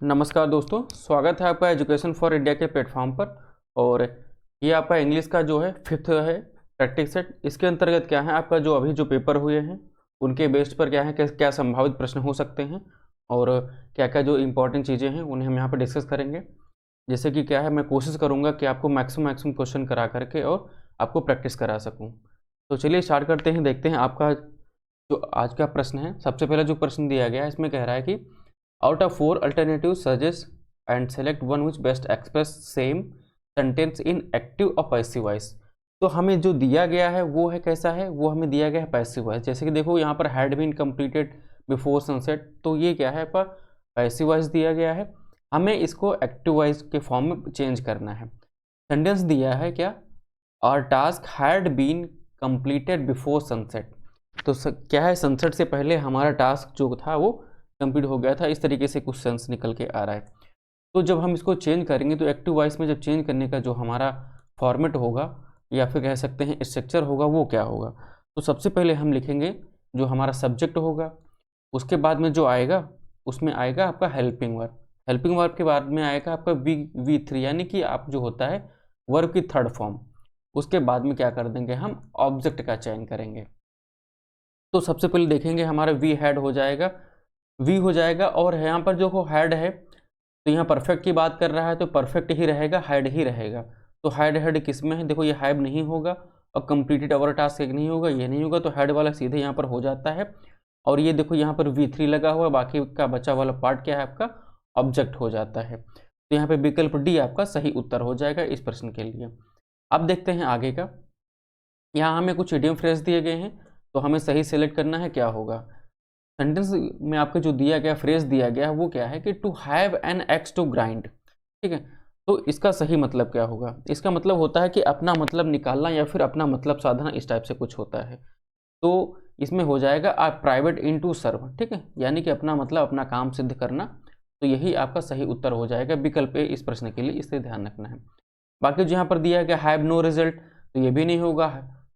नमस्कार दोस्तों, स्वागत है आपका एजुकेशन फॉर इंडिया के प्लेटफॉर्म पर। और ये आपका इंग्लिश का जो है 5th है प्रैक्टिस सेट। इसके अंतर्गत क्या है, आपका जो अभी जो पेपर हुए हैं उनके बेस्ड पर क्या है, क्या संभावित प्रश्न हो सकते हैं और क्या क्या जो इम्पोर्टेंट चीज़ें हैं उन्हें हम यहाँ पर डिस्कस करेंगे। जैसे कि क्या है, मैं कोशिश करूँगा कि आपको मैक्सिमम क्वेश्चन करा करके और आपको प्रैक्टिस करा सकूँ। तो चलिए स्टार्ट करते हैं, देखते हैं आपका जो आज का प्रश्न है। सबसे पहले जो प्रश्न दिया गया है इसमें कह रहा है कि out of 4 alternatives suggest and select one which best express same sentence in active or passive voice। तो हमें जो दिया गया है वो है कैसा है, वो हमें दिया गया है पैसिव वॉइस। जैसे कि देखो यहाँ पर had been completed before sunset, तो ये क्या है आपका पैसिव वॉइस दिया गया है। हमें इसको एक्टिव वॉइस के फॉर्म में चेंज करना है। सेंटेंस दिया है क्या, our task had been completed before sunset. तो क्या है, सनसेट से पहले हमारा टास्क जो था वो कंप्लीट हो गया था। इस तरीके से कुछ सेंस निकल के आ रहा है। तो जब हम इसको चेंज करेंगे तो एक्टिव वॉइस में जब चेंज करने का जो हमारा फॉर्मेट होगा या फिर कह सकते हैं स्ट्रक्चर होगा वो क्या होगा। तो सबसे पहले हम लिखेंगे जो हमारा सब्जेक्ट होगा, उसके बाद में जो आएगा उसमें आएगा आपका हेल्पिंग वर्ब। हेल्पिंग वर्ब के बाद में आएगा आपका V3 यानी कि आप जो होता है वर्ब की थर्ड फॉर्म। उसके बाद में क्या कर देंगे, हम ऑब्जेक्ट का चयन करेंगे। तो सबसे पहले देखेंगे हमारा वी हैड हो जाएगा, वी हो जाएगा। और यहाँ पर जो हैड है तो यहाँ परफेक्ट की बात कर रहा है तो परफेक्ट ही रहेगा, हैड ही रहेगा। तो हैड किस में है, देखो ये हैव नहीं होगा और कंप्लीटेड अवर टास्क एक नहीं होगा, ये नहीं होगा, तो हैड वाला सीधे यहाँ पर हो जाता है। और ये देखो यहाँ पर V3 लगा हुआ, बाकी का बचा वाला पार्ट क्या है आपका ऑब्जेक्ट हो जाता है। तो यहाँ पे विकल्प डी आपका सही उत्तर हो जाएगा इस प्रश्न के लिए। अब देखते हैं आगे का। यहाँ हमें कुछ इडियम फ्रेज दिए गए हैं तो हमें सही सेलेक्ट करना है क्या होगा। सेंटेंस में आपके जो दिया गया फ्रेज दिया गया है वो क्या है कि to have an axe to grind. ठीक है, तो इसका सही मतलब क्या होगा। इसका मतलब होता है कि अपना मतलब निकालना या फिर अपना मतलब साधना, इस टाइप से कुछ होता है। तो इसमें हो जाएगा आ प्राइवेट इन टू सर्व। ठीक है, यानी कि अपना मतलब अपना काम सिद्ध करना। तो यही आपका सही उत्तर हो जाएगा विकल्प ए इस प्रश्न के लिए, इससे ध्यान रखना है। बाकी जो यहाँ पर दिया गया हैव नो रिजल्ट, तो ये भी नहीं होगा।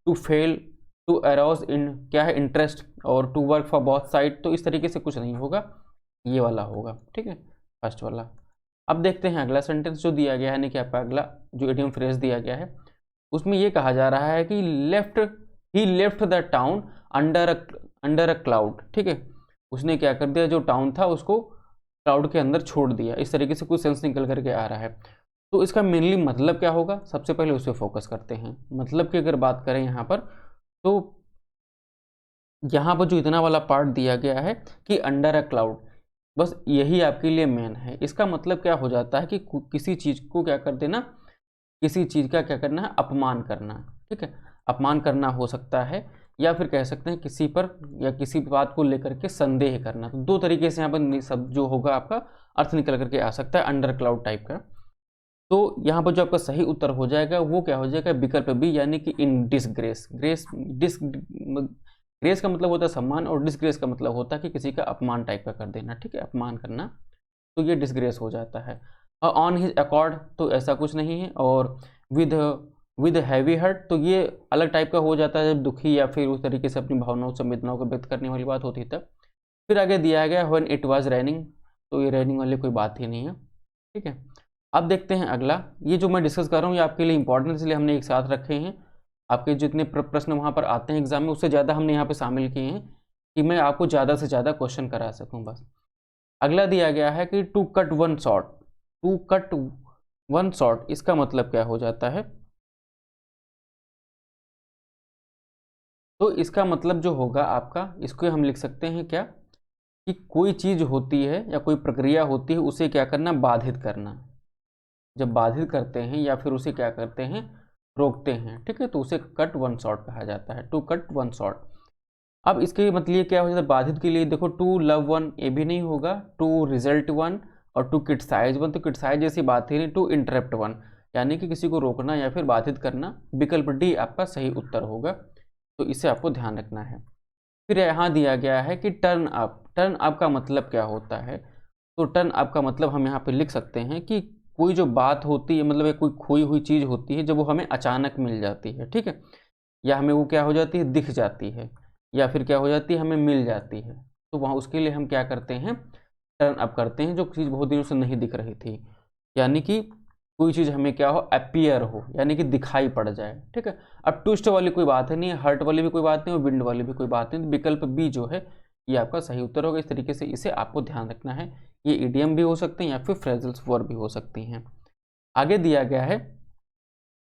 To fail, to arouse in क्या है इंटरेस्ट, और to work for both side, तो इस तरीके से कुछ नहीं होगा, ये वाला होगा। ठीक है, फर्स्ट वाला। अब देखते हैं अगला सेंटेंस जो दिया गया है, यानी कि आपका अगला जो इडियम फ्रेज दिया गया है उसमें ये कहा जा रहा है कि he left the town under a cloud. ठीक है, उसने क्या कर दिया, जो टाउन था उसको क्लाउड के अंदर छोड़ दिया। इस तरीके से कुछ सेंस निकल करके आ रहा है। तो इसका मेनली मतलब क्या होगा, सबसे पहले उस पर फोकस करते हैं। मतलब की अगर बात करें यहाँ पर, तो यहाँ पर जो इतना वाला पार्ट दिया गया है कि अंडर अ क्लाउड, बस यही आपके लिए मेन है। इसका मतलब क्या हो जाता है कि किसी चीज़ को क्या कर देना, किसी चीज़ का क्या करना है, अपमान करना। ठीक है, अपमान करना हो सकता है, या फिर कह सकते हैं किसी पर या किसी बात को लेकर के संदेह करना। तो दो तरीके से यहाँ पर सब जो होगा आपका अर्थ निकल करके आ सकता है अंडर क्लाउड टाइप का। तो यहाँ पर जो आपका सही उत्तर हो जाएगा वो क्या हो जाएगा, विकल्प बी, यानी कि इन डिसग्रेस। ग्रेस का मतलब होता है सम्मान, और डिसग्रेस का मतलब होता है कि किसी का अपमान टाइप का कर देना। ठीक है, अपमान करना, तो ये डिसग्रेस हो जाता है। और ऑन हिज अकॉर्ड, तो ऐसा कुछ नहीं है। और विद विद हैवी हर्ट, तो ये अलग टाइप का हो जाता है जब दुखी या फिर उस तरीके से अपनी भावनाओं संवेदनाओं को व्यक्त करने वाली बात होती है तब। फिर आगे दिया गया व्हेन इट वाज रेनिंग, तो ये रेनिंग वाली कोई बात ही नहीं है। ठीक है, अब देखते हैं अगला। ये जो मैं डिस्कस कर रहा हूँ ये आपके लिए इंपॉर्टेंट, इसलिए हमने एक साथ रखे हैं। आपके जितने प्रश्न वहाँ पर आते हैं एग्जाम में उससे ज़्यादा हमने यहाँ पे शामिल किए हैं कि मैं आपको ज़्यादा से ज़्यादा क्वेश्चन करा सकूँ बस। अगला दिया गया है कि to cut one shot. To cut one shot, इसका मतलब क्या हो जाता है, तो इसका मतलब जो होगा आपका, इसको हम लिख सकते हैं क्या, कि कोई चीज़ होती है या कोई प्रक्रिया होती है उसे क्या करना, बाधित करना। जब बाधित करते हैं या फिर उसे क्या करते हैं, रोकते हैं। ठीक है, तो उसे कट वन शॉट कहा जाता है, टू कट वन शॉट। अब इसके मतलब क्या हो जाता है, बाधित के लिए देखो टू लव वन, ये भी नहीं होगा। टू रिजल्ट वन और टू क्रिटिसाइज वन, तो क्रिटिसाइज जैसी बात ही नहीं। टू इंटरप्ट वन, यानी कि किसी को रोकना या फिर बाधित करना। विकल्प डी आपका सही उत्तर होगा, तो इसे आपको ध्यान रखना है। फिर यहाँ दिया गया है कि टर्न अप। टर्न अप का मतलब क्या होता है, तो टर्न अप का मतलब हम यहाँ पे लिख सकते हैं कि कोई जो बात होती है, मतलब कोई खोई हुई चीज़ होती है जब वो हमें अचानक मिल जाती है। ठीक है, या हमें वो क्या हो जाती है, दिख जाती है, या फिर क्या हो जाती है, हमें मिल जाती है। तो वहाँ उसके लिए हम क्या करते हैं, टर्न अप करते हैं, जो चीज़ बहुत दिनों से नहीं दिख रही थी, यानी कि कोई चीज़ हमें क्या हो, अपीयर हो, यानी कि दिखाई पड़ जाए। ठीक है, अब ट्विस्ट वाली कोई बात है नहीं, हर्ट वाली भी कोई बात नहीं और विंड वाली भी कोई बात नहीं, तो विकल्प बी जो है ये आपका सही उत्तर होगा। इस तरीके से इसे आपको ध्यान रखना है। ये इडियम भी हो सकते हैं या फिर फ्रेजल्स वर्ब भी हो सकती हैं। आगे दिया गया है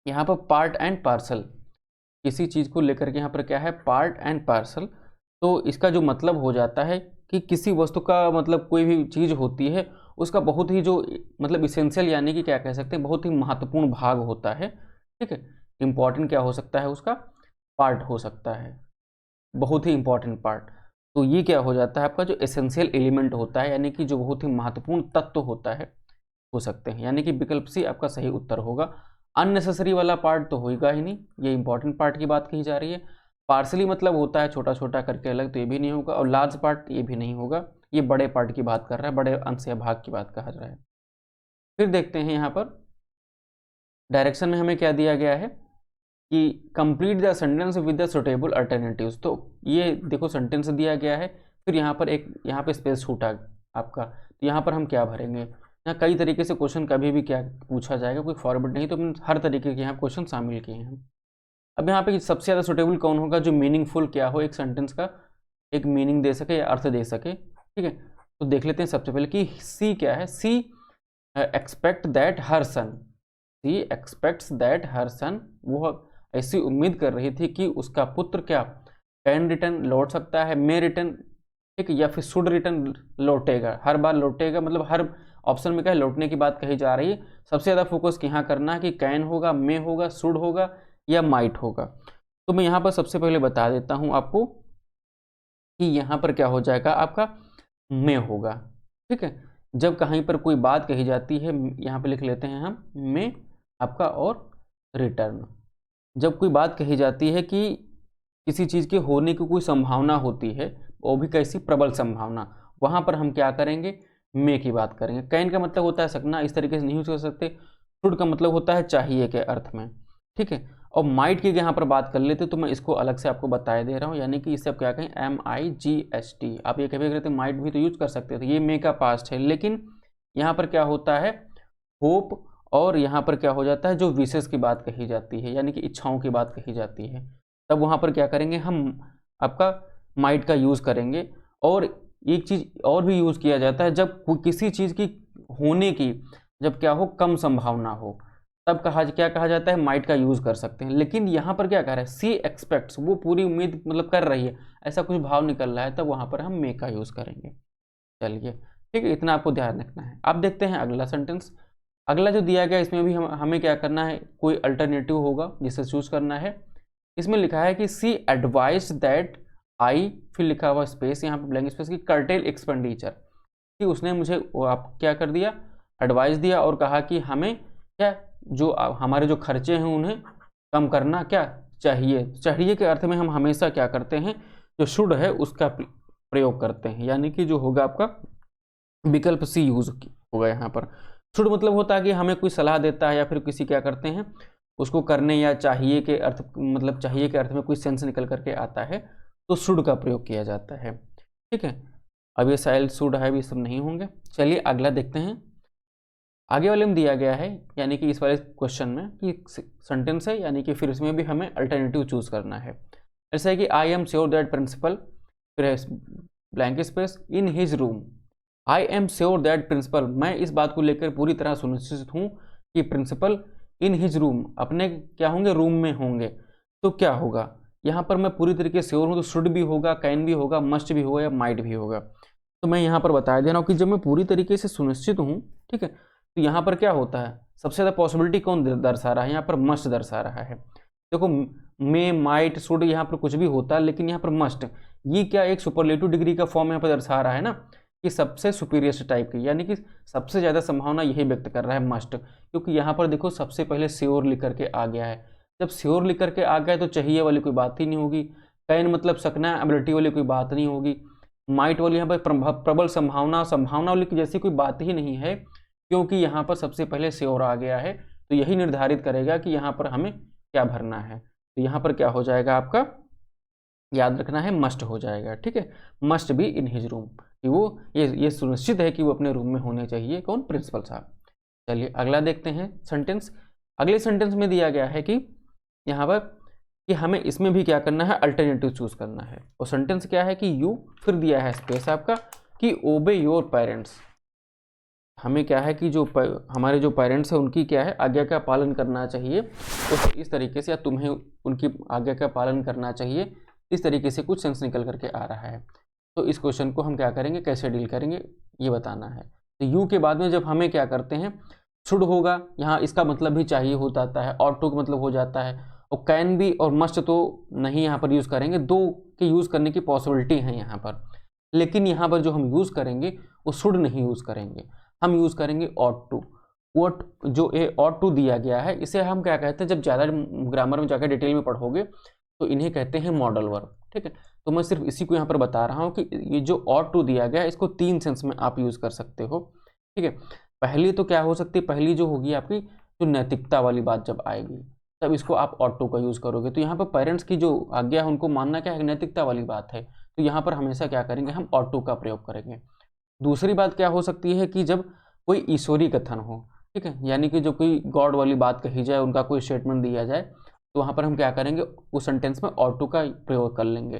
यहाँ पर पार्ट एंड पार्सल, किसी चीज़ को लेकर के यहाँ पर क्या है, पार्ट एंड पार्सल। तो इसका जो मतलब हो जाता है कि किसी वस्तु का मतलब कोई भी चीज़ होती है उसका बहुत ही जो मतलब इसेंशियल यानी कि क्या कह सकते हैं, बहुत ही महत्वपूर्ण भाग होता है। ठीक है, इंपॉर्टेंट क्या हो सकता है, उसका पार्ट हो सकता है, बहुत ही इंपॉर्टेंट पार्ट। तो ये क्या हो जाता है, आपका जो एसेंशियल एलिमेंट होता है, यानी कि जो बहुत ही महत्वपूर्ण तत्व होता है, हो सकते हैं, यानी कि विकल्प सी आपका सही उत्तर होगा। अननेसेसरी वाला पार्ट तो होगा ही नहीं, ये इंपॉर्टेंट पार्ट की बात कही जा रही है। पार्सली मतलब होता है छोटा छोटा करके अलग, तो ये भी नहीं होगा, और लार्ज पार्ट ये भी नहीं होगा, ये बड़े पार्ट की बात कर रहा है, बड़े अंश या भाग की बात कहा जा रहा है। फिर देखते हैं यहाँ पर डायरेक्शन में हमें क्या दिया गया है कि complete the sentence with the suitable alternatives. तो ये देखो सेंटेंस दिया गया है, फिर यहाँ पर एक यहाँ पे स्पेस छूटा आपका, तो यहाँ पर हम क्या भरेंगे। यहाँ कई तरीके से क्वेश्चन कभी भी क्या पूछा जाएगा, कोई फॉर्मेट नहीं, तो हर तरीके के यहाँ क्वेश्चन शामिल किए हैं। अब यहाँ पे सबसे ज़्यादा सुटेबल कौन होगा, जो मीनिंगफुल क्या हो, एक सेंटेंस का एक मीनिंग दे सके या अर्थ दे सके। ठीक है, तो देख लेते हैं सबसे पहले कि सी क्या है। She expect that her son, she expects that her son, वो ऐसी उम्मीद कर रही थी कि उसका पुत्र क्या कैन रिटर्न, लौट सकता है, मे रिटर्न, ठीक है, या फिर शुड रिटर्न, लौटेगा, हर बार लौटेगा, मतलब हर ऑप्शन में क्या है, लौटने की बात कही जा रही है। सबसे ज़्यादा फोकस यहाँ करना है कि कैन होगा, मे होगा, शुड होगा या माइट होगा। तो मैं यहाँ पर सबसे पहले बता देता हूँ आपको कि यहाँ पर क्या हो जाएगा, आपका मे होगा। ठीक है, जब कहीं पर कोई बात कही जाती है, यहाँ पे लिख लेते हैं हम मे आपका, और रिटर्न, जब कोई बात कही जाती है कि किसी चीज़ के होने की कोई संभावना होती है, वो भी कैसी, प्रबल संभावना, वहाँ पर हम क्या करेंगे, मे की बात करेंगे। कैन का मतलब होता है सकना, इस तरीके से नहीं यूज कर सकते। शुड का मतलब होता है चाहिए के अर्थ में। ठीक है, और माइट की यहाँ पर बात कर लेते तो मैं इसको अलग से आपको बताया दे रहा हूँ, यानी कि इससे आप क्या कहें, MIGST, आप ये कभी कहते माइट भी तो यूज कर सकते थे, ये मे का पास्ट है, लेकिन यहाँ पर क्या होता है, होप, और यहाँ पर क्या हो जाता है, जो विशेष की बात कही जाती है, यानी कि इच्छाओं की बात कही जाती है, तब वहाँ पर क्या करेंगे हम, आपका माइट का यूज़ करेंगे। और एक चीज़ और भी यूज़ किया जाता है, जब किसी चीज़ की होने की जब क्या हो, कम संभावना हो, तब क्या कहा जाता है, माइट का यूज़ कर सकते हैं। लेकिन यहाँ पर क्या कह रहा है, सी एक्सपेक्ट्स, वो पूरी उम्मीद मतलब कर रही है, ऐसा कुछ भाव निकल रहा है, तब वहाँ पर हम मे का यूज़ करेंगे। चलिए ठीक है, इतना आपको ध्यान रखना है। अब देखते हैं अगला सेंटेंस। अगला जो दिया गया इसमें भी हमें क्या करना है, कोई अल्टरनेटिव होगा जिसे चूज करना है। इसमें लिखा है कि सी एडवाइज दैट आई, फिर लिखा हुआ स्पेस, यहाँ पे ब्लैंक स्पेस की, कर्टेल एक्सपेंडिचर, कि उसने मुझे आप क्या कर दिया, एडवाइस दिया और कहा कि हमें क्या, जो हमारे जो खर्चे हैं उन्हें कम करना क्या चाहिए। चाहिए के अर्थ में हम हमेशा क्या करते हैं, जो शुड है उसका प्रयोग करते हैं, यानी कि जो होगा आपका विकल्प सी यूज होगा यहाँ पर। शुड मतलब होता है कि हमें कोई सलाह देता है या फिर किसी क्या करते हैं उसको करने, या चाहिए के अर्थ मतलब चाहिए के अर्थ में कोई सेंस निकल करके आता है, तो शुड का प्रयोग किया जाता है। ठीक है, अब ये शायद शुड है, ये सब नहीं होंगे। चलिए अगला देखते हैं। आगे वाले में दिया गया है, यानी कि इस वाले क्वेश्चन में कि सेंटेंस है, यानी कि फिर इसमें भी हमें अल्टरनेटिव चूज करना है। ऐसा है कि I am sure that principal, फिर blank space, in his room, I am sure that principal, मैं इस बात को लेकर पूरी तरह सुनिश्चित हूँ कि प्रिंसिपल इन हिज रूम, अपने क्या होंगे, रूम में होंगे। तो क्या होगा यहाँ पर, मैं पूरी तरीके से श्योर हूँ, तो शुड भी होगा, कैन भी होगा, मस्ट भी होगा या माइट भी होगा। तो मैं यहाँ पर बता दे रहा हूँ कि जब मैं पूरी तरीके से सुनिश्चित हूँ, ठीक है, तो यहाँ पर क्या होता है, सबसे ज़्यादा पॉसिबिलिटी कौन दर्शा रहा है, यहाँ पर मस्ट दर्शा रहा है। देखो मे, माइट, शुड, यहाँ पर कुछ भी होता है, लेकिन यहाँ पर मस्ट, ये क्या एक सुपरलेटिव डिग्री का फॉर्म यहाँ पर दर्शा रहा है ना, कि सबसे सुपीरियर टाइप की, यानी कि सबसे ज़्यादा संभावना यही व्यक्त कर रहा है मस्ट, क्योंकि यहाँ पर देखो सबसे पहले श्योर लिख करके आ गया है। जब श्योर लिख करके आ गया तो चाहिए वाली कोई बात ही नहीं होगी, कैन मतलब सकना, एबिलिटी वाली कोई बात नहीं होगी, माइट वाली यहाँ पर प्रबल संभावना, संभावना वाली जैसी कोई बात ही नहीं है, क्योंकि यहाँ पर सबसे पहले श्योर आ गया है। तो यही निर्धारित करेगा कि यहाँ पर हमें क्या भरना है। तो यहाँ पर क्या हो जाएगा आपका याद रखना है मस्ट हो जाएगा, ठीक है, must be in his room, कि वो ये सुनिश्चित है कि वो अपने रूम में होने चाहिए, कौन, प्रिंसिपल साहब। चलिए अगला देखते हैं सेंटेंस। अगले सेंटेंस में दिया गया है कि यहाँ पर कि हमें इसमें भी क्या करना है, अल्टरनेटिव चूज करना है। और सेंटेंस क्या है कि यू, फिर दिया है स्पेस आपका कि ओबे योर पेरेंट्स, हमें क्या है कि जो हमारे जो पेरेंट्स हैं उनकी क्या है, आज्ञा का पालन करना चाहिए, उस इस तरीके से, या तुम्हें उनकी आज्ञा का पालन करना चाहिए, इस तरीके से कुछ सेंस निकल करके आ रहा है। तो इस क्वेश्चन को हम क्या करेंगे, कैसे डील करेंगे, ये बताना है। तो यू के बाद में जब हमें क्या करते हैं, शुड होगा, यहाँ इसका मतलब भी चाहिए हो जाता है, और टू का मतलब हो जाता है, और कैन भी और मस्ट तो नहीं यहाँ पर यूज़ करेंगे, दो के यूज़ करने की पॉसिबिलिटी है यहाँ पर, लेकिन यहाँ पर जो हम यूज़ करेंगे वो शुड नहीं यूज़ करेंगे, हम यूज़ करेंगे ऑट टू। वॉट जो ए ऑट टू दिया गया है, इसे हम क्या कहते हैं, जब ज़्यादा ग्रामर में जाकर डिटेल में पढ़ोगे तो इन्हें कहते हैं मॉडल वर्ब, ठीक है। तो मैं सिर्फ इसी को यहाँ पर बता रहा हूँ कि ये जो ऑट टू दिया गया है इसको 3 सेंस में आप यूज़ कर सकते हो, ठीक है। पहली तो क्या हो सकती है, पहली जो होगी आपकी जो नैतिकता वाली बात जब आएगी तब इसको आप ऑट टू का यूज़ करोगे। तो यहाँ पर पेरेंट्स की जो आज्ञा है उनको मानना क्या है, नैतिकता वाली बात है, तो यहाँ पर हमेशा क्या करेंगे, हम ऑट टू का प्रयोग करेंगे। दूसरी बात क्या हो सकती है कि जब कोई ईश्वरी कथन हो, ठीक है, यानी कि जो कोई गॉड वाली बात कही जाए, उनका कोई स्टेटमेंट दिया जाए, तो वहाँ पर हम क्या करेंगे, उस सेंटेंस में ऑट टू का प्रयोग कर लेंगे।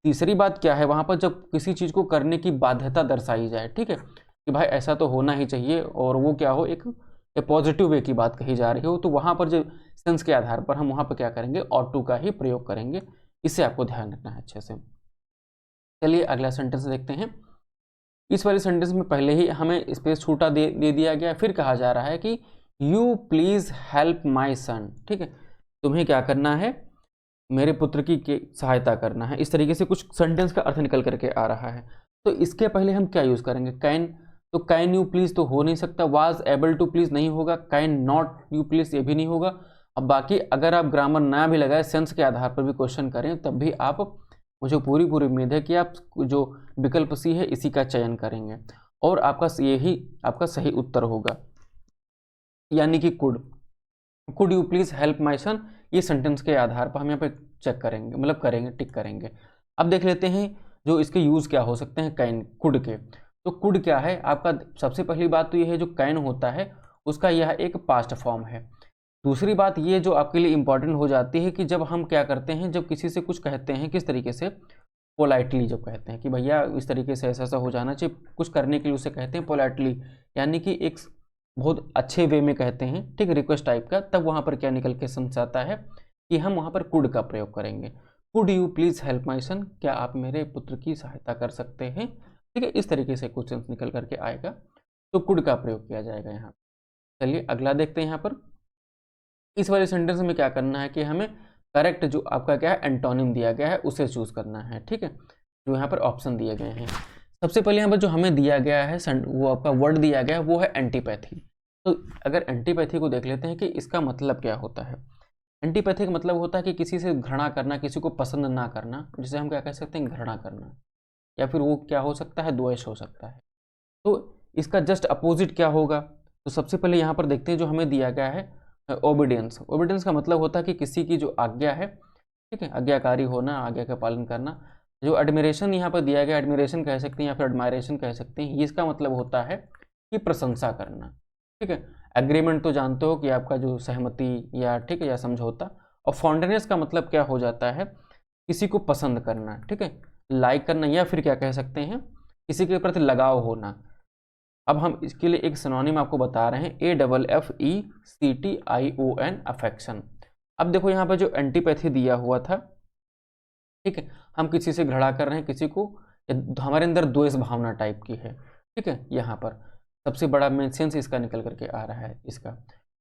तीसरी बात क्या है, वहाँ पर जब किसी चीज़ को करने की बाध्यता दर्शाई जाए, ठीक है, कि भाई ऐसा तो होना ही चाहिए, और वो क्या हो, एक पॉजिटिव वे की बात कही जा रही हो, तो वहाँ पर जो सेंस के आधार पर हम वहाँ पर क्या करेंगे, ऑट टू का ही प्रयोग करेंगे। इसे आपको ध्यान रखना है अच्छे से। चलिए अगला सेंटेंस देखते हैं। इस वाले सेंटेंस में पहले ही हमें स्पेस छूटा दे दिया गया, फिर कहा जा रहा है कि यू प्लीज हेल्प माई सन, ठीक है, तुम्हें क्या करना है, मेरे पुत्र की सहायता करना है। इस तरीके से कुछ सेंटेंस का अर्थ निकल करके आ रहा है। तो इसके पहले हम क्या यूज़ करेंगे, कैन, तो कैन यू प्लीज़ तो हो नहीं सकता, वाज एबल टू प्लीज़ नहीं होगा, कैन नॉट यू प्लीज़ ये भी नहीं होगा। अब बाकी अगर आप ग्रामर ना भी लगाए, सेंस के आधार पर भी क्वेश्चन करें, तब भी आप, मुझे पूरी उम्मीद है कि आप जो विकल्प सी है इसी का चयन करेंगे और आपका यही आपका सही उत्तर होगा, यानी कि could you please help my son. ये सेंटेंस के आधार पर हम यहाँ पे चेक करेंगे, मतलब करेंगे, टिक करेंगे। अब देख लेते हैं जो इसके यूज़ क्या हो सकते हैं कैन, कुड के। तो कुड क्या है आपका, सबसे पहली बात तो ये है जो कैन होता है उसका यह एक पास्ट फॉर्म है। दूसरी बात ये जो आपके लिए इंपॉर्टेंट हो जाती है कि जब हम क्या करते हैं, जब किसी से कुछ कहते हैं, किस तरीके से, पोलाइटली जब कहते हैं कि भैया इस तरीके से ऐसा ऐसा हो जाना चाहिए, कुछ करने के लिए उसे कहते हैं पोलाइटली, यानी कि एक बहुत अच्छे वे में कहते हैं, ठीक, रिक्वेस्ट टाइप का, तब वहाँ पर क्या निकल के समझ आता है कि हम वहाँ पर कुड का प्रयोग करेंगे। Could you please help my son, क्या आप मेरे पुत्र की सहायता कर सकते हैं, ठीक है, इस तरीके से क्वेश्चन निकल करके आएगा, तो कुड का प्रयोग किया जाएगा यहाँ। चलिए अगला देखते हैं। यहाँ पर इस वाले सेंटेंस में क्या करना है कि हमें करेक्ट जो आपका क्या है एंटोनिम दिया गया है उसे चूज करना है, ठीक है, जो यहाँ पर ऑप्शन दिए गए हैं। सबसे पहले यहाँ पर जो हमें दिया गया है वो आपका वर्ड दिया गया है वो है एंटीपैथी। तो अगर एंटीपैथी को देख लेते हैं कि इसका मतलब क्या होता है। एंटीपैथी का मतलब होता है कि किसी से घृणा करना, किसी को पसंद ना करना, जिसे हम क्या कह सकते हैं, घृणा करना, या फिर वो क्या हो सकता है, द्वेष हो सकता है। तो इसका जस्ट अपोजिट क्या होगा, तो सबसे पहले यहाँ पर देखते हैं जो हमें दिया गया है ओबीडियंस। ओबीडियंस का मतलब होता है कि किसी की जो आज्ञा है, ठीक है, आज्ञाकारी होना, आज्ञा का पालन करना। जो एडमिरेशन यहाँ पर दिया गया, एडमिरेशन कह सकते हैं या फिर एडमायरेशन कह सकते हैं, इसका मतलब होता है कि प्रशंसा करना, ठीक है। एग्रीमेंट तो जानते हो कि आपका जो सहमति या, ठीक है, या समझौता। और फॉन्डनेस का मतलब क्या हो जाता है, किसी को पसंद करना, ठीक है, लाइक करना, या फिर क्या कह सकते हैं, किसी के प्रति लगाव होना। अब हम इसके लिए एक सिनोनिम आपको बता रहे हैं, AFFECTION, अफेक्शन। अब देखो यहाँ पर जो एंटीपैथी दिया हुआ था, ठीक है, हम किसी से घृणा कर रहे हैं, किसी को, हमारे अंदर द्वेष भावना टाइप की है, ठीक है, यहाँ पर सबसे बड़ा मेन सेंस इसका निकल करके आ रहा है इसका।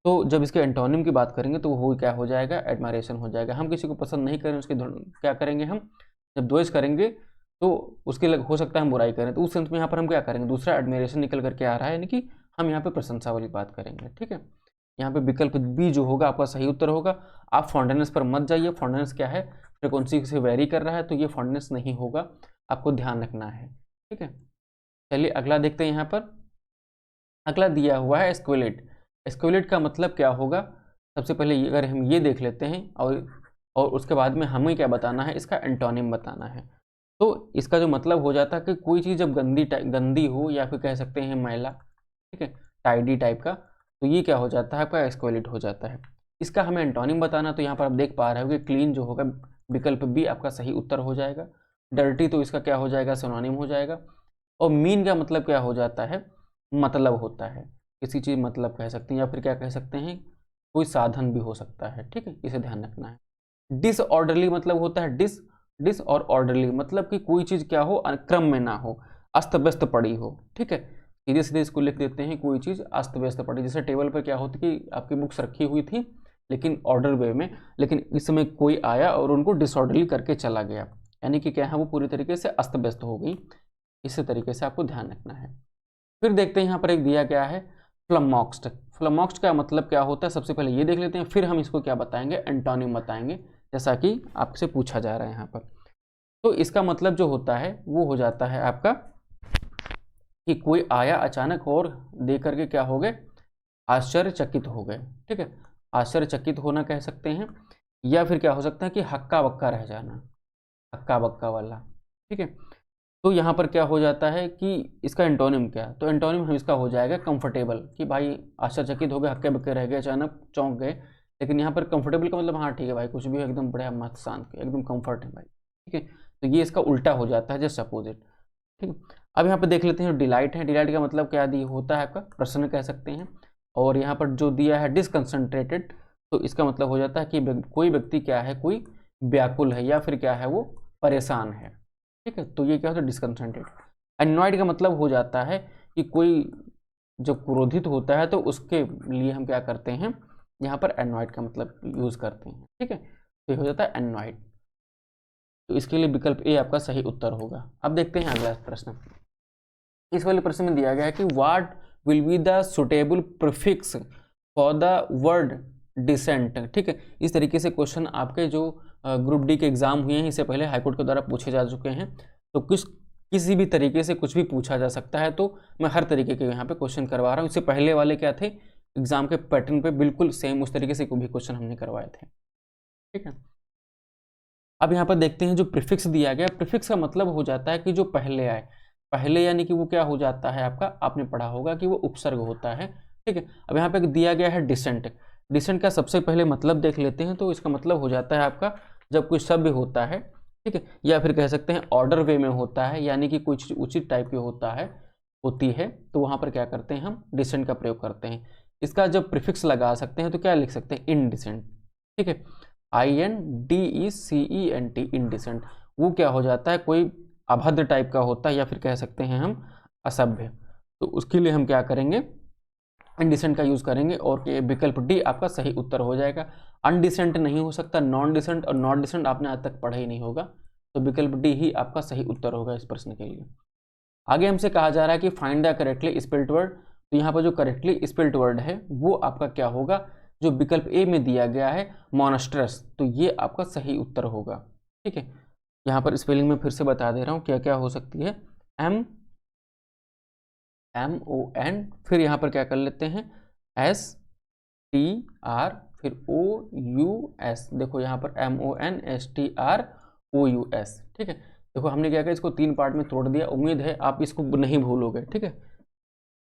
तो जब इसके एंटोनिम की बात करेंगे तो वो क्या हो जाएगा, एडमायरेशन हो जाएगा। हम किसी को पसंद नहीं करें, उसके क्या करेंगे, हम जब द्वेष करेंगे तो उसके हो सकता है हम बुराई करें, तो उस सेंस में यहाँ पर हम क्या करेंगे, दूसरा एडमिरेशन निकल करके आ रहा है, यानी कि हम यहाँ पे प्रशंसा वाली बात करेंगे, ठीक है। यहाँ पे विकल्प बी जो होगा आपका सही उत्तर होगा। आप फॉन्डनेस पर मत जाइए, फॉन्डनेस क्या है, फ्रिक्वेंसी से वेरी कर रहा है, तो ये फॉन्डनेस नहीं होगा, आपको ध्यान रखना है, ठीक है। चलिए अगला देखते हैं। यहाँ पर अगला दिया हुआ है एस्क्विलेट। एस्क्विलेट का मतलब क्या होगा, सबसे पहले अगर हम ये देख लेते हैं, और उसके बाद में हमें क्या बताना है, इसका एंटोनिम बताना है। तो इसका जो मतलब हो जाता है कि कोई चीज़ जब गंदी हो या फिर कह सकते हैं मैला, ठीक है, टाइडी टाइप का, तो ये क्या हो जाता है आपका एक्सक्वेलिट हो जाता है। इसका हमें एंटोनिम बताना, तो यहाँ पर आप देख पा रहे हो कि क्लीन जो होगा विकल्प बी आपका सही उत्तर हो जाएगा। डर्टी तो इसका क्या हो जाएगा, सिनोनिम हो जाएगा। और मीन का मतलब क्या हो जाता है, मतलब होता है, किसी चीज़ मतलब कह सकते हैं, या फिर क्या कह सकते हैं, कोई साधन भी हो सकता है, ठीक है, इसे ध्यान रखना है। डिसऑर्डरली मतलब होता है डिस और ऑर्डरली मतलब कि कोई चीज़ क्या हो, क्रम में ना हो, अस्त व्यस्त पड़ी हो, ठीक है, सीधे सीधे इसको लिख देते हैं, कोई चीज़ अस्त व्यस्त पड़ी। जैसे टेबल पर क्या होती कि आपकी बुक्स रखी हुई थी लेकिन ऑर्डर वे में, लेकिन इस समय कोई आया और उनको डिसऑर्डरली करके चला गया, यानी कि क्या है, वो पूरी तरीके से अस्त व्यस्त हो गई। इसी तरीके से आपको ध्यान रखना है। फिर देखते हैं यहाँ पर एक दिया गया है फ्लमॉक्स्ड। फ्लमॉक्स्ड का मतलब क्या होता है, सबसे पहले ये देख लेते हैं, फिर हम इसको क्या बताएंगे, एंटोनिम बताएंगे, जैसा कि आपसे पूछा जा रहा है यहाँ पर। तो इसका मतलब जो होता है वो हो जाता है आपका कि कोई आया अचानक और देख करके क्या हो गए, आश्चर्यचकित हो गए, ठीक है, आश्चर्यचकित होना कह सकते हैं, या फिर क्या हो सकता है कि हक्का बक्का रह जाना, हक्का बक्का वाला, ठीक है। तो यहाँ पर क्या हो जाता है कि इसका एंटोनिम क्या है, तो एंटोनिम हम इसका हो जाएगा कंफर्टेबल, कि भाई आश्चर्यचकित हो गए, हक्के बक्के रह गए, अचानक चौंक गए। लेकिन यहाँ पर कंफर्टेबल का मतलब हाँ ठीक है भाई, कुछ भी हो, एकदम बढ़िया मस्त शांत एकदम कंफर्ट है भाई, ठीक है। तो ये इसका उल्टा हो जाता है, जस्ट अपोजिट, ठीक है। अब यहाँ पर देख लेते हैं डिलाइट है। डिलाइट का मतलब क्या दी होता है आपका, प्रसन्न कह सकते हैं। और यहाँ पर जो दिया है डिसकंसंट्रेटेड, तो इसका मतलब हो जाता है कि कोई व्यक्ति क्या है, कोई व्याकुल है या फिर क्या है, वो परेशान है, ठीक है। तो ये क्या होता है, डिसकंसंट्रेटेड। एनॉयड का मतलब हो जाता है कि कोई जब क्रोधित होता है तो उसके लिए हम क्या करते हैं, यहाँ पर एनॉयड का मतलब यूज करते हैं, ठीक है। तो ये हो जाता है एनॉयड। तो इसके लिए विकल्प ए आपका सही उत्तर होगा। अब देखते हैं अगला प्रश्न। इस वाले प्रश्न में दिया गया है कि what will be the suitable prefix for the word descent, ठीक है। इस तरीके से क्वेश्चन आपके जो ग्रुप डी के एग्जाम हुए हैं, इससे पहले हाईकोर्ट के द्वारा पूछे जा चुके हैं। तो किसी भी तरीके से कुछ भी पूछा जा सकता है, तो मैं हर तरीके के यहाँ पे क्वेश्चन करवा रहा हूँ। इससे पहले वाले क्या थे, एग्जाम के पैटर्न पे बिल्कुल सेम उस तरीके से कोई भी क्वेश्चन हमने करवाए थे, ठीक है। अब यहाँ पर देखते हैं जो प्रीफिक्स दिया गया, प्रीफिक्स का मतलब हो जाता है कि जो पहले आए, पहले यानी कि वो क्या हो जाता है आपका, आपने पढ़ा होगा कि वो उपसर्ग होता है, ठीक है। अब यहाँ पे दिया गया है डिसेंट। डिसेंट का सबसे पहले मतलब देख लेते हैं। तो इसका मतलब हो जाता है आपका जब कोई शब्द होता है, ठीक है, या फिर कह सकते हैं ऑर्डर वे में होता है, यानी कि कुछ उचित टाइप की होती है, तो वहाँ पर क्या करते हैं, हम डिसेंट का प्रयोग करते हैं। इसका जब प्रीफिक्स लगा सकते हैं तो क्या लिख सकते हैं, इनडिसेंट, ठीक है, INDECENT, इनडिसेंट। वो क्या हो जाता है, कोई अभद्र टाइप का होता है, या फिर कह सकते हैं हम असभ्य। तो उसके लिए हम क्या करेंगे, इनडिसेंट का यूज करेंगे, और विकल्प डी आपका सही उत्तर हो जाएगा। अनडिसेंट नहीं हो सकता, नॉन डिसेंट और नॉट डिसेंट आपने आज तक पढ़ा ही नहीं होगा, तो विकल्प डी ही आपका सही उत्तर होगा इस प्रश्न के लिए। आगे हमसे कहा जा रहा है कि find the correctly spelled word. तो यहाँ पर जो करेक्टली स्पेल्ड वर्ड है वो आपका क्या होगा, जो विकल्प ए में दिया गया है मॉन्स्ट्रस, तो ये आपका सही उत्तर होगा, ठीक है। यहाँ पर स्पेलिंग में फिर से बता दे रहा हूँ क्या क्या हो सकती है, MON, फिर यहाँ पर क्या कर लेते हैं, STR, फिर OUS। देखो यहाँ पर MONSTROUS, ठीक है। देखो हमने क्या किया, इसको 3 पार्ट में तोड़ दिया। उम्मीद है आप इसको नहीं भूलोगे, ठीक है।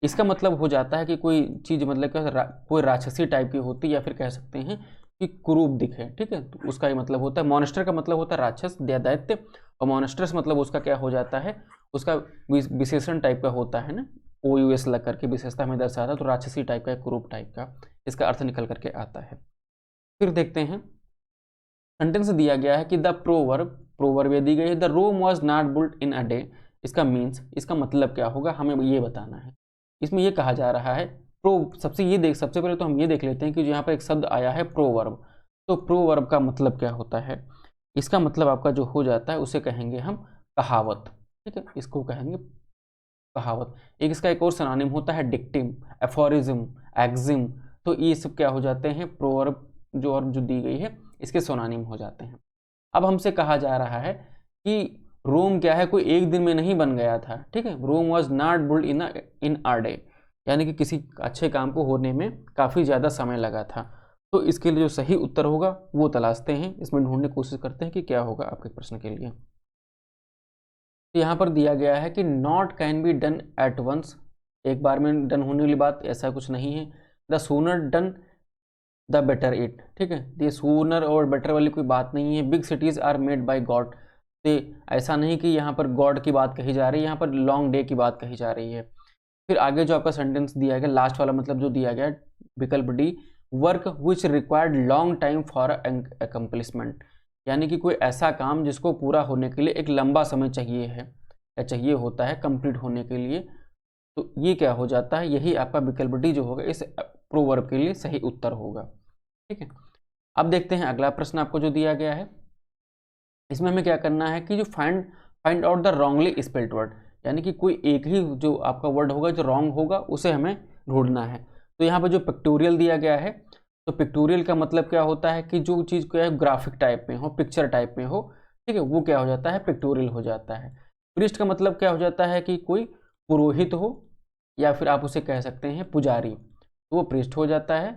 इसका मतलब हो जाता है कि कोई चीज़ मतलब क्या, कोई राक्षसी टाइप की होती है, या फिर कह सकते हैं कि कुरूप दिखे, ठीक है, तो उसका ये मतलब होता है। मॉन्स्टर का मतलब होता है राक्षस, दैत्य, और मॉन्स्टर्स मतलब उसका क्या हो जाता है, उसका विशेषण टाइप का होता है ना, OUS लग करके विशेषता में दर्शाता है, तो राक्षसी टाइप का, कुरूप टाइप का इसका अर्थ निकल करके आता है। फिर देखते हैं, सेंटेंस दिया गया है कि द प्रोवर्ब ये दी गई है, the Rome was not built in a day. इसका मीन्स, इसका मतलब क्या होगा, हमें ये बताना है। इसमें ये कहा जा रहा है सबसे पहले तो हम ये देख लेते हैं कि यहाँ पर एक शब्द आया है प्रोवर्ब। तो प्रोवर्ब का मतलब क्या होता है, इसका मतलब आपका जो हो जाता है उसे कहेंगे हम कहावत, ठीक है, इसको कहेंगे कहावत। इसका एक और सिनोनिम होता है डिक्टिम, एफोरिज्म, एक्जिम। तो ये सब क्या हो जाते हैं, प्रोवर्ब जो और जो दी गई है इसके सिनोनिम हो जाते हैं। अब हमसे कहा जा रहा है कि रोम क्या है, कोई एक दिन में नहीं बन गया था, ठीक है। Rome was not built in a day, यानी कि किसी अच्छे काम को होने में काफ़ी ज़्यादा समय लगा था। तो इसके लिए जो सही उत्तर होगा वो तलाशते हैं, इसमें ढूंढने की कोशिश करते हैं कि क्या होगा आपके प्रश्न के लिए। तो यहाँ पर दिया गया है कि not can be done at once, एक बार में डन होने वाली बात ऐसा कुछ नहीं है। The sooner done the better it, ठीक है, ये सूनर और बेटर वाली कोई बात नहीं है। Big cities are made by God, तो ऐसा नहीं कि यहाँ पर गॉड की बात कही जा रही है, यहाँ पर लॉन्ग डे की बात कही जा रही है। फिर आगे जो आपका सेंटेंस दिया गया लास्ट वाला, मतलब जो दिया गया विकल्प D, work which required long time for accomplishment, यानी कि कोई ऐसा काम जिसको पूरा होने के लिए एक लंबा समय चाहिए है या चाहिए होता है कंप्लीट होने के लिए, तो ये क्या हो जाता है, यही आपका विकल्प डी जो होगा इस प्रोवर्ब के लिए सही उत्तर होगा। ठीक है, अब देखते हैं अगला प्रश्न आपको जो दिया गया है, इसमें हमें क्या करना है कि जो find out the wrongly spelled word, यानी कि कोई एक ही जो आपका वर्ड होगा जो रॉन्ग होगा उसे हमें ढूंढना है। तो यहाँ पर जो पिक्टोरियल दिया गया है, तो पिक्टोरियल का मतलब क्या होता है कि जो चीज़ क्या है ग्राफिक टाइप में हो, पिक्चर टाइप में हो, ठीक है, वो क्या हो जाता है पिक्टोरियल हो जाता है। प्रीस्ट का मतलब क्या हो जाता है कि कोई पुरोहित हो या फिर आप उसे कह सकते हैं पुजारी, तो वो प्रीस्ट हो जाता है।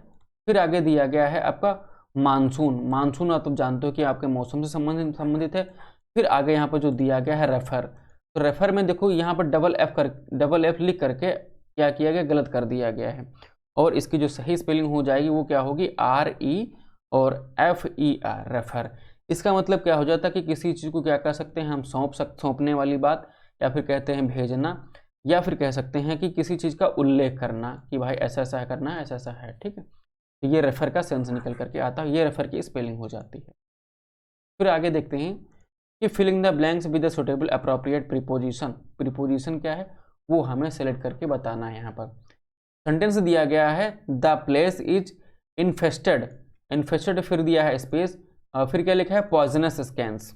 फिर आगे दिया गया है आपका मानसून, मानसून आप तो जानते हो कि आपके मौसम से संबंधित है। फिर आगे यहाँ पर जो दिया गया है रेफर, तो रेफर में देखो यहाँ पर डबल एफ लिख करके क्या किया गया, गलत कर दिया गया है, और इसकी जो सही स्पेलिंग हो जाएगी वो क्या होगी RE और FER, रेफर। इसका मतलब क्या हो जाता है कि किसी चीज़ को क्या कर सकते हैं हम सौंपने वाली बात, या फिर कहते हैं भेजना, या फिर कह सकते हैं कि किसी चीज़ का उल्लेख करना कि भाई ऐसा ऐसा करना है, ऐसा ऐसा है। ठीक है, तो ये रेफर का सेंस निकल करके आता है, ये रेफर की स्पेलिंग हो जाती है। फिर आगे देखते हैं कि filling the blanks with the suitable appropriate preposition, preposition क्या है वो हमें सेलेक्ट करके बताना है। यहाँ पर सेंटेंस दिया गया है the place is infested, infested फिर दिया है स्पेस, फिर क्या लिखा है पॉइजनस स्कैंस,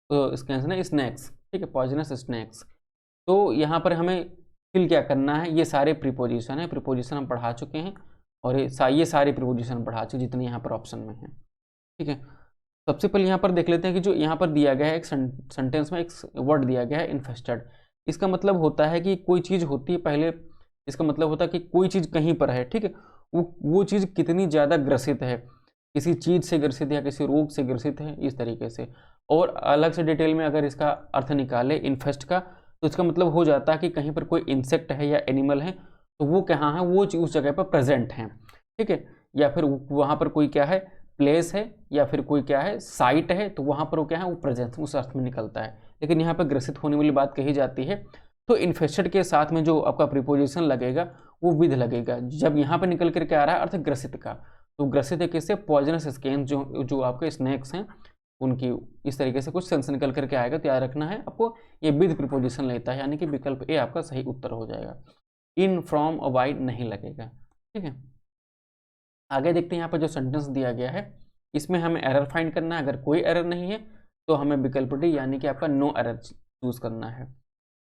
तो स्कैंस ना स्नैक्स, ठीक है, पॉइजनस स्नैक्स। तो यहाँ पर हमें फिल क्या करना है, ये सारे प्रीपोजिशन है, प्रीपोजिशन हम पढ़ा चुके हैं, और ये सारे प्रीपोजिशन पढ़ा चुके जितने यहाँ पर ऑप्शन में हैं। ठीक है, सबसे पहले यहाँ पर देख लेते हैं कि जो यहाँ पर दिया गया है एक सेंटेंस में एक वर्ड दिया गया है इन्फेस्टेड, इसका मतलब होता है कि कोई चीज़ होती है पहले, इसका मतलब होता है कि कोई चीज़ कहीं पर है, ठीक है, वो चीज़ कितनी ज़्यादा ग्रसित है, किसी चीज़ से ग्रसित है या किसी रोग से ग्रसित है, इस तरीके से। और अलग से डिटेल में अगर इसका अर्थ निकाले इन्फेस्ट का, तो इसका मतलब हो जाता है कि कहीं पर कोई इंसेक्ट है या एनिमल है तो वो कहाँ है, वो उस जगह पर प्रेजेंट है। ठीक है, या फिर वहाँ पर कोई क्या है प्लेस है, या फिर कोई क्या है साइट है, तो वहाँ पर वो क्या है वो प्रेजेंस उस अर्थ में निकलता है। लेकिन यहाँ पर ग्रसित होने वाली बात कही जाती है, तो इन्फेस्टेड के साथ में जो आपका प्रीपोजिशन लगेगा वो विद लगेगा। जब यहाँ पर निकल करके आ रहा है अर्थ ग्रसित का, तो ग्रसित है किससे, पॉइजनस स्कैन जो आपके स्नैक्स हैं उनकी, इस तरीके से कुछ सेंस निकल करके आएगा। तो याद रखना है आपको, ये विद प्रीपोजिशन लेता है, यानी कि विकल्प ए आपका सही उत्तर हो जाएगा, इन फ्रॉम और बाय नहीं लगेगा। ठीक है, आगे देखते हैं यहाँ पर जो सेंटेंस दिया गया है इसमें हमें एरर फाइंड करना है। अगर कोई एरर नहीं है तो हमें विकल्प डी यानी कि आपका नो एरर चूज करना है।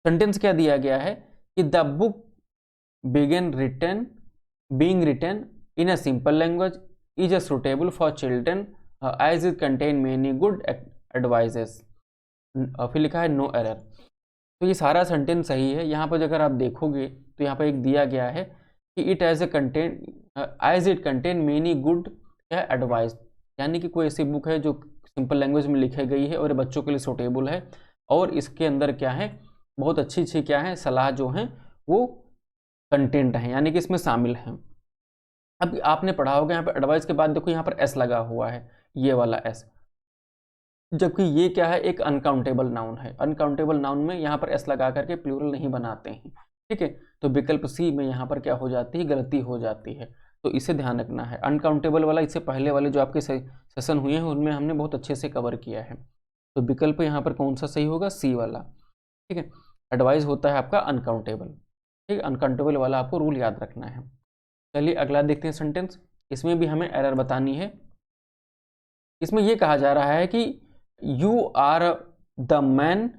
सेंटेंस क्या दिया गया है कि the book being written in a simple language is a suitable for children as it contain many good advises, फिर लिखा है नो एरर। तो ये सारा सेंटेंस सही है। यहाँ पर अगर आप देखोगे तो यहाँ पर एक दिया गया है कि it as it contain many good advice, यानी कि कोई ऐसी बुक है जो सिंपल लैंग्वेज में लिखी गई है और बच्चों के लिए सूटेबल है, और इसके अंदर क्या है बहुत अच्छी अच्छी क्या है सलाह जो है वो कंटेंट है, यानी कि इसमें शामिल है। अब आपने पढ़ा होगा यहाँ पर एडवाइस के बाद देखो यहाँ पर एस लगा हुआ है, ये वाला एस, जबकि ये क्या है एक अनकाउंटेबल नाउन है। अनकाउंटेबल नाउन में यहाँ पर एस लगा करके प्लूरल नहीं बनाते हैं। ठीक है, तो विकल्प सी में यहाँ पर क्या हो जाती है, गलती हो जाती है, तो इसे ध्यान रखना है। अनकाउंटेबल वाला इससे पहले वाले जो आपके सेशन हुए हैं उनमें हमने बहुत अच्छे से कवर किया है, तो विकल्प यहाँ पर कौन सा सही होगा, सी वाला। ठीक है, एडवाइस होता है आपका अनकाउंटेबल। ठीक है, अनकाउंटेबल वाला आपको रूल याद रखना है। चलिए अगला देखते हैं सेंटेंस, इसमें भी हमें एरर बतानी है। इसमें यह कहा जा रहा है कि you are the man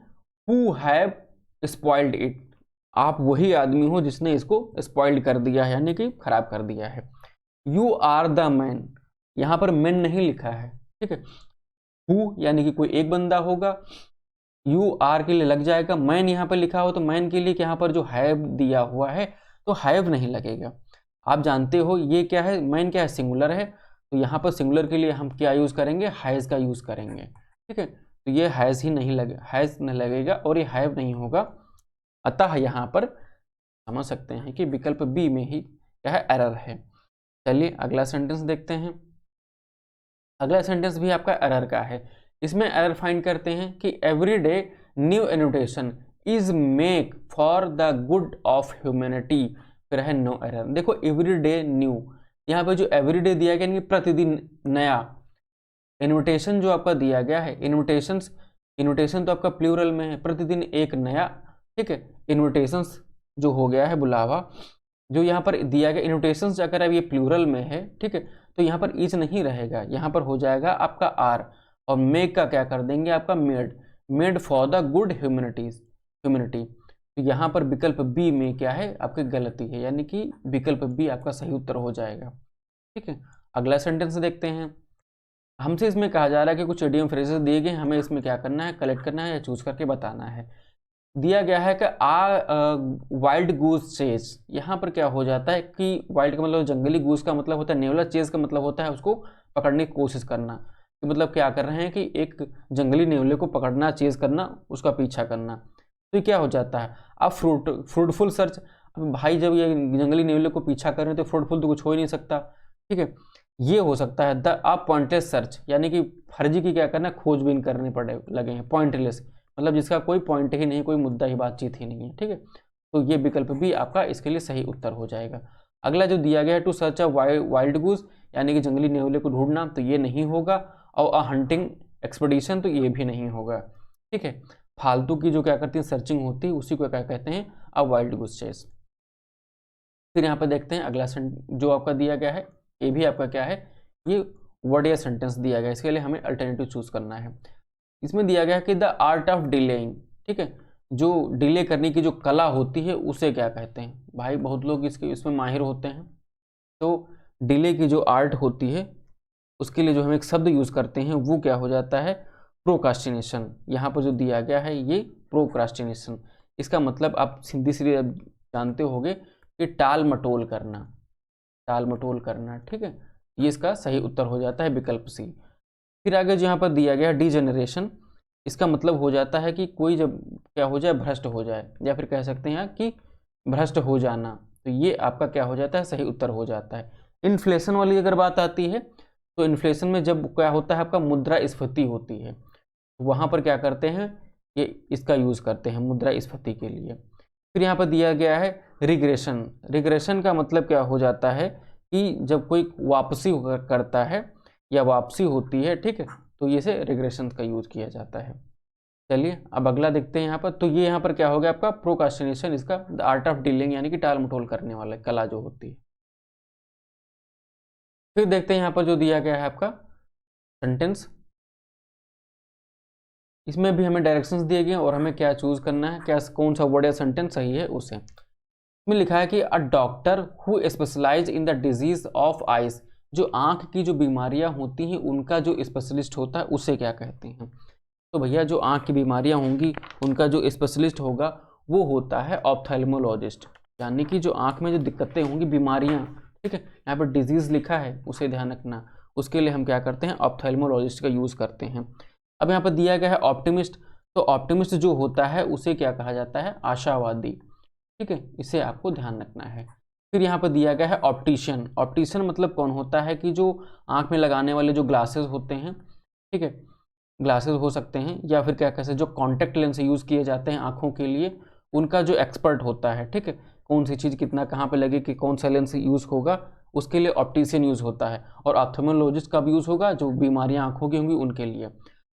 who have spoiled it, आप वही आदमी हो जिसने इसको स्पॉइल्ड कर दिया है, यानी कि खराब कर दिया है। यू आर द मैन, यहाँ पर मैन नहीं लिखा है। ठीक है, हु यानी कि कोई एक बंदा होगा, यू आर के लिए लग जाएगा, मैन यहाँ पर लिखा हो तो मैन के लिए यहाँ पर जो हैव दिया हुआ है तो हैव नहीं लगेगा। आप जानते हो ये क्या है, मैन क्या है सिंगुलर है, तो यहाँ पर सिंगुलर के लिए हम क्या यूज़ करेंगे, हैज़ का यूज़ करेंगे। ठीक है, तो ये हैज़ ही नहीं लगे, हैज़ नहीं लगेगा और ये हैव नहीं होगा। अतः यहाँ पर समझ सकते हैं कि विकल्प बी में ही क्या है, एरर है। चलिए अगला सेंटेंस देखते हैं। अगला सेंटेंस भी आपका एरर का है। इसमें एरर फाइंड करते हैं कि everyday new annotation is make for the good of humanity, फिर है नो एरर। देखो एवरीडे न्यू, यहाँ पे जो एवरीडे दिया गया यानी प्रतिदिन नया, इन्विटेशन जो आपका दिया गया है, इन्विटेशन तो आपका प्लूरल में है, प्रतिदिन एक नया। ठीक है, इन्विटेशंस जो हो गया है बुलावा, जो यहाँ पर दिया गया इन्विटेशंस अगर अब ये प्लूरल में है, ठीक है, तो यहाँ पर इज नहीं रहेगा, यहाँ पर हो जाएगा आपका आर, और मेक का क्या कर देंगे आपका made for the good humanity. तो यहाँ पर विकल्प बी में क्या है आपकी गलती है, यानी कि विकल्प बी आपका सही उत्तर हो जाएगा। ठीक है, अगला सेंटेंस देखते हैं। हमसे इसमें कहा जा रहा है कि कुछ इडियम फ्रेजेस दिए गए, हमें इसमें क्या करना है, कलेक्ट करना है या चूज करके बताना है। दिया गया है कि वाइल्ड गूस चेज, यहाँ पर क्या हो जाता है कि वाइल्ड का मतलब जंगली, गूस का मतलब होता है नेवला, चेज का मतलब होता है उसको पकड़ने की कोशिश करना। तो मतलब क्या कर रहे हैं कि एक जंगली नेवले को पकड़ना, चेज करना, उसका पीछा करना। तो ये क्या हो जाता है, अब फ्रूटफुल सर्च। अब भाई जब ये जंगली नेवले को पीछा कर रहे हैं तो फ्रूटफुल तो कुछ हो ही नहीं सकता। ठीक है, ये हो सकता है द आप पॉइंटलेस सर्च, यानी कि फर्जी की क्या करना, खोजबीन करने पड़े लगे हैं। पॉइंटलेस मतलब जिसका कोई पॉइंट ही नहीं, कोई मुद्दा ही, बातचीत ही नहीं है। ठीक है, तो ये विकल्प भी आपका इसके लिए सही उत्तर हो जाएगा। अगला जो दिया गया है to search a wild goose, यानी कि जंगली नेवले को ढूंढना, तो ये नहीं होगा। और अ हंटिंग एक्सपीडिशन, तो ये भी नहीं होगा। ठीक है, फालतू की जो क्या करती है सर्चिंग होती है, उसी को क्या कहते हैं, अ वाइल्ड गूस चेस। फिर यहाँ पर देखते हैं अगला जो आपका दिया गया है, ये भी आपका क्या है, ये वर्ड या सेंटेंस दिया गया है, इसके लिए हमें अल्टरनेटिव चूज करना है। इसमें दिया गया कि द आर्ट ऑफ डिलेइंग, ठीक है, जो डिले करने की जो कला होती है उसे क्या कहते हैं। भाई बहुत लोग इसमें माहिर होते हैं। तो डिले की जो आर्ट होती है उसके लिए जो हम एक शब्द यूज करते हैं वो क्या हो जाता है, प्रोक्रास्टिनेशन। यहाँ पर जो दिया गया है ये प्रोक्रास्टिनेशन, इसका मतलब आप सीधी सीधी जानते होंगे कि टाल मटोल करना, टाल मटोल करना। ठीक है, ये इसका सही उत्तर हो जाता है विकल्प सी। फिर आगे जो यहाँ पर दिया गया डिजेनरेशन, इसका मतलब हो जाता है कि कोई जब क्या हो जाए, भ्रष्ट हो जाए, या फिर कह सकते हैं कि भ्रष्ट हो जाना। तो ये आपका क्या हो जाता है, सही उत्तर हो जाता है। इन्फ्लेशन वाली अगर बात आती है तो इन्फ्लेशन में जब क्या होता है आपका मुद्रास्फीति होती है, वहाँ पर क्या करते हैं, ये इसका यूज़ करते हैं मुद्रास्फीति के लिए। फिर यहाँ पर दिया गया है रिग्रेशन। रिग्रेशन का मतलब क्या हो जाता है कि जब कोई वापसी करता है या वापसी होती है, ठीक है, तो ये से रिग्रेशन का यूज किया जाता है। चलिए अब अगला देखते हैं यहाँ पर। तो ये यहाँ पर क्या हो गया आपका प्रोक्रास्टिनेशन, इसका द आर्ट ऑफ डीलिंग, यानी कि टाल मटोल करने वाला कला जो होती है। फिर देखते हैं यहाँ पर जो दिया गया है आपका सेंटेंस, इसमें भी हमें डायरेक्शंस दिए गए और हमें क्या चूज करना है, क्या कौन सा वर्ड या सेंटेंस सही है उसे। इसमें लिखा है कि a doctor who specialize in the disease of eyes, जो आंख की जो बीमारियां होती हैं उनका जो स्पेशलिस्ट होता है उसे क्या कहते हैं। तो भैया जो आंख की बीमारियां होंगी उनका जो स्पेशलिस्ट होगा वो होता है ऑप्थेल्मोलॉजिस्ट, यानी कि जो आंख में जो दिक्कतें होंगी, बीमारियां, ठीक है, यहाँ पर डिजीज लिखा है उसे ध्यान रखना, उसके लिए हम क्या करते हैं, ऑप्थेल्मोलॉजिस्ट का यूज करते हैं। अब यहाँ पर दिया गया है ऑप्टिमिस्ट, तो ऑप्टिमिस्ट जो होता है उसे क्या कहा जाता है, आशावादी। ठीक है, इसे आपको ध्यान रखना है। फिर यहाँ पर दिया गया है ऑप्टिशियन। ऑप्टिशियन मतलब कौन होता है कि जो आंख में लगाने वाले जो ग्लासेस होते हैं, ठीक है, ग्लासेस हो सकते हैं, या फिर क्या कहते हैं जो कॉन्टैक्ट लेंस यूज़ किए जाते हैं आंखों के लिए, उनका जो एक्सपर्ट होता है, ठीक है, कौन सी चीज़ कितना कहाँ पे लगे कि कौन सा लेंस यूज़ होगा, उसके लिए ऑप्टिशियन यूज़ होता है। और ऑप्थेल्मोलॉजिस्ट का भी यूज़ होगा जो बीमारियाँ आंखों की होंगी उनके लिए।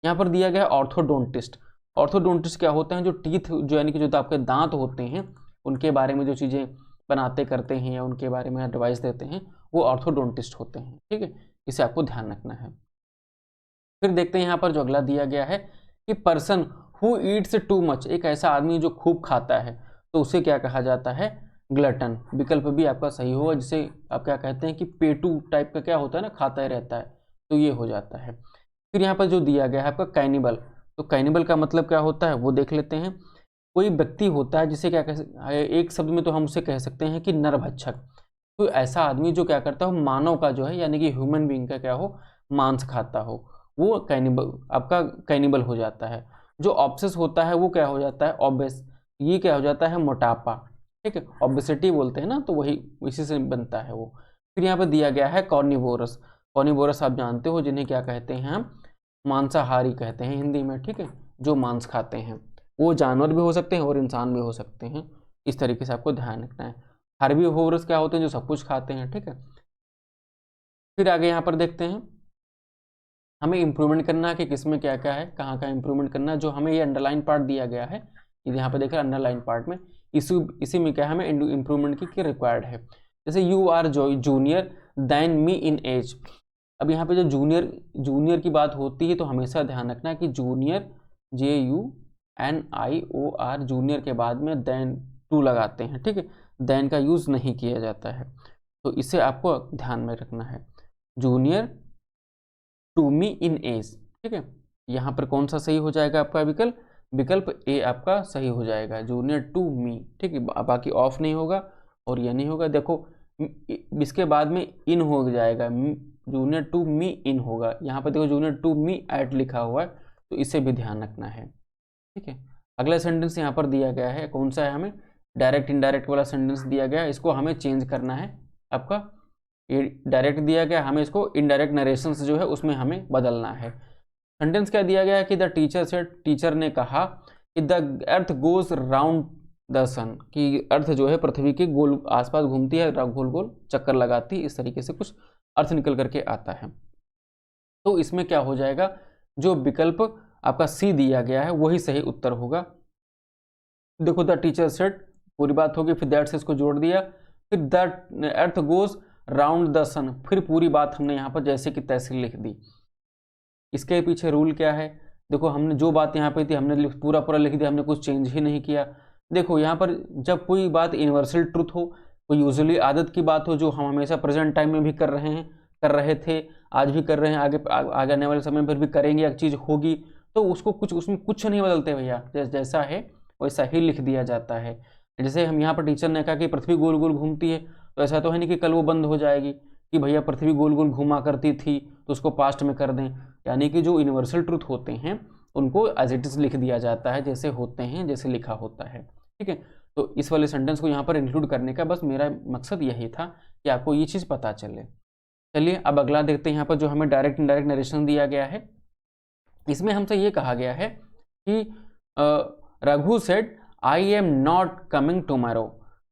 यहाँ पर दिया गया है ऑर्थोडोंटिस्ट। ऑर्थोडोंटिस्ट क्या होते हैं, जो टीथ जो यानी कि जो आपके दांत होते हैं उनके बारे में जो चीज़ें बनाते करते हैं या उनके बारे में एडवाइस देते हैं, वो ऑर्थोडोंटिस्ट होते हैं। ठीक है, इसे आपको ध्यान रखना है। फिर देखते हैं यहाँ पर जो अगला दिया गया है कि person who Yeats too much, एक ऐसा आदमी जो खूब खाता है, तो उसे क्या कहा जाता है, ग्लटन। विकल्प भी आपका सही होगा, जिसे आप क्या कहते हैं कि पेटू टाइप का क्या होता है ना, खाता ही रहता है, तो ये हो जाता है। फिर यहाँ पर जो दिया गया है आपका कैनिबल, तो कैनिबल का मतलब क्या होता है वो देख लेते हैं। कोई व्यक्ति होता है जिसे क्या कह, एक शब्द में तो हम उसे कह सकते हैं कि नरभक्षक। तो ऐसा आदमी जो क्या करता हो, मानव का जो है यानी कि ह्यूमन बीइंग का क्या हो, मांस खाता हो, वो कैनिबल, आपका कैनिबल हो जाता है। जो ऑब्सेस होता है वो क्या हो जाता है, ऑब्वियस, ये क्या हो जाता है, मोटापा, ठीक है, ऑब्विसिटी बोलते हैं ना, तो वही इसी से बनता है वो। फिर यहाँ पे दिया गया है कॉर्निवोरस। कॉर्निवोरस आप जानते हो जिन्हें क्या कहते हैं हम, मांसाहारी कहते हैं हिंदी में, ठीक है, जो मांस खाते हैं। वो जानवर भी हो सकते हैं और इंसान भी हो सकते हैं, इस तरीके से आपको ध्यान रखना है। हर्बीवोरस क्या होते हैं, जो सब कुछ खाते हैं, ठीक है। फिर आगे यहाँ पर देखते हैं, हमें इंप्रूवमेंट करना है कि किसमें क्या क्या है, कहाँ कहाँ इंप्रूवमेंट करना है। जो हमें ये अंडरलाइन पार्ट दिया गया है, ये यहाँ पर देख रहे हैं अंडरलाइन पार्ट में, इसी में क्या है, हमें इंप्रूवमेंट की रिक्वायर्ड है। जैसे you are junior then me in age. अब यहाँ पे जो जूनियर की बात होती है तो हमेशा ध्यान रखना है कि जूनियर, JUNIOR, जूनियर के बाद में देन टू लगाते हैं, ठीक है, देन का यूज़ नहीं किया जाता है, तो इसे आपको ध्यान में रखना है। Junior to me in age, ठीक है, यहाँ पर कौन सा सही हो जाएगा आपका विकल्प, विकल्प ए आपका सही हो जाएगा, जूनियर टू मी, ठीक है, बाकी ऑफ नहीं होगा और ये नहीं होगा। देखो इसके बाद में इन हो जाएगा, जूनियर टू मी इन होगा, यहाँ पर देखो जूनियर टू मी एट लिखा हुआ है, तो इसे भी ध्यान रखना है, ठीक है। अगला सेंटेंस यहाँ पर दिया गया है, कौन सा है, हमें डायरेक्ट इनडायरेक्ट वाला सेंटेंस दिया गया है, इसको हमें चेंज करना है। आपका ये डायरेक्ट दिया गया, हमें इसको इनडायरेक्ट नरेशन जो है उसमें हमें बदलना है। सेंटेंस क्या दिया गया है कि द टीचर से, टीचर ने कहा कि the earth goes round the sun, कि अर्थ जो है पृथ्वी के गोल आसपास घूमती है, गोल गोल चक्कर लगाती है, इस तरीके से कुछ अर्थ निकल करके आता है। तो इसमें क्या हो जाएगा, जो विकल्प आपका सी दिया गया है वही सही उत्तर होगा। देखो द टीचर सेड, पूरी बात होगी, फिर दैट से इसको जोड़ दिया, फिर the earth goes round the sun, फिर पूरी बात हमने यहाँ पर जैसे कि तैसे लिख दी। इसके पीछे रूल क्या है, देखो हमने जो बात यहाँ पे थी हमने पूरा पूरा लिख दिया, हमने कुछ चेंज ही नहीं किया। देखो यहाँ पर जब कोई बात यूनिवर्सल ट्रुथ हो, कोई यूजुअली आदत की बात हो जो हम हमेशा प्रेजेंट टाइम में भी कर रहे थे, आज भी कर रहे हैं, आगे आने वाले समय पर भी करेंगे, एक चीज़ होगी, तो उसको कुछ उसमें कुछ नहीं बदलते भैया, जैसा है वैसा ही लिख दिया जाता है। जैसे हम यहाँ पर टीचर ने कहा कि पृथ्वी गोल गोल घूमती है, तो ऐसा तो है नहीं कि कल वो बंद हो जाएगी कि भैया पृथ्वी गोल गोल घूमा करती थी तो उसको पास्ट में कर दें। यानी कि जो यूनिवर्सल ट्रूथ होते हैं उनको एज इट इज लिख दिया जाता है, जैसे होते हैं, जैसे लिखा होता है, ठीक है। तो इस वाले सेंटेंस को यहाँ पर इंक्लूड करने का बस मेरा मकसद यही था कि आपको ये चीज़ पता चले। चलिए अब अगला देखते हैं, यहाँ पर जो हमें डायरेक्ट इनडायरेक्ट नरेशन दिया गया है, इसमें हमसे ये कहा गया है कि Raghu said I am not coming tomorrow.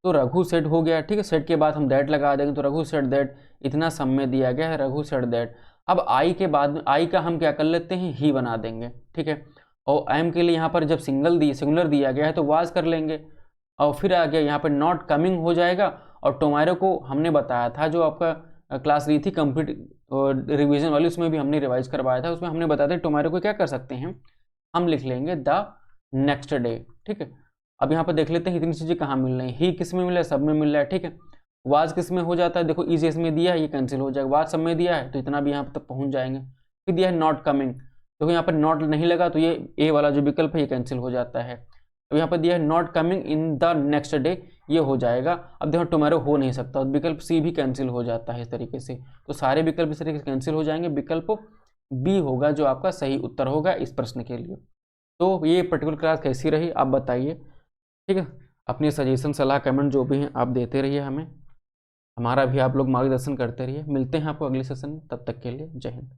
तो रघु सेड हो गया, ठीक है, सेड के बाद हम दैट लगा देंगे, तो रघु सेड दैट, इतना समय दिया गया है, रघु सेड दैट। अब आई के बाद में आई का हम क्या कर लेते हैं, ही बना देंगे, ठीक है। और एम के लिए यहाँ पर जब सिंगुलर दिया गया है तो वाज कर लेंगे, और फिर आ गया यहाँ पर नॉट कमिंग हो जाएगा। और टोमारो को हमने बताया था, जो आपका क्लास रही थी कंप्लीट रिवीजन वाली, उसमें भी हमने रिवाइज करवाया था, उसमें हमने बताया था टोमारो को क्या कर सकते हैं, हम लिख लेंगे द नेक्स्ट डे, ठीक है। अब यहाँ पर देख लेते हैं इतनी चीज़ें कहाँ मिल रही हैं, ही किस में मिला है, सब में मिल रहा है, ठीक है। वाज किस में हो जाता है, देखो इज इसमें दिया है, ये कैंसिल हो जाएगा, वाज सब में दिया है तो इतना भी यहाँ पर तक पहुँच जाएंगे। फिर दिया है नॉट कमिंग, देखो यहाँ पर नॉट नहीं लगा तो ये ए वाला जो विकल्प है ये कैंसिल हो जाता है। तो यहाँ पर दिया है not coming in the next day, ये हो जाएगा। अब देखो टुमारो हो नहीं सकता, विकल्प सी भी कैंसिल हो जाता है इस तरीके से, तो सारे विकल्प इस तरीके से कैंसिल हो जाएंगे, विकल्प बी होगा जो आपका सही उत्तर होगा इस प्रश्न के लिए। तो ये पर्टिकुलर क्लास कैसी रही आप बताइए, ठीक है। अपनी सजेशन सलाह कमेंट जो भी हैं आप देते रहिए, हमें हमारा भी आप लोग मार्गदर्शन करते रहिए। मिलते हैं आपको अगले सेशन में, तब तक के लिए जय हिंद।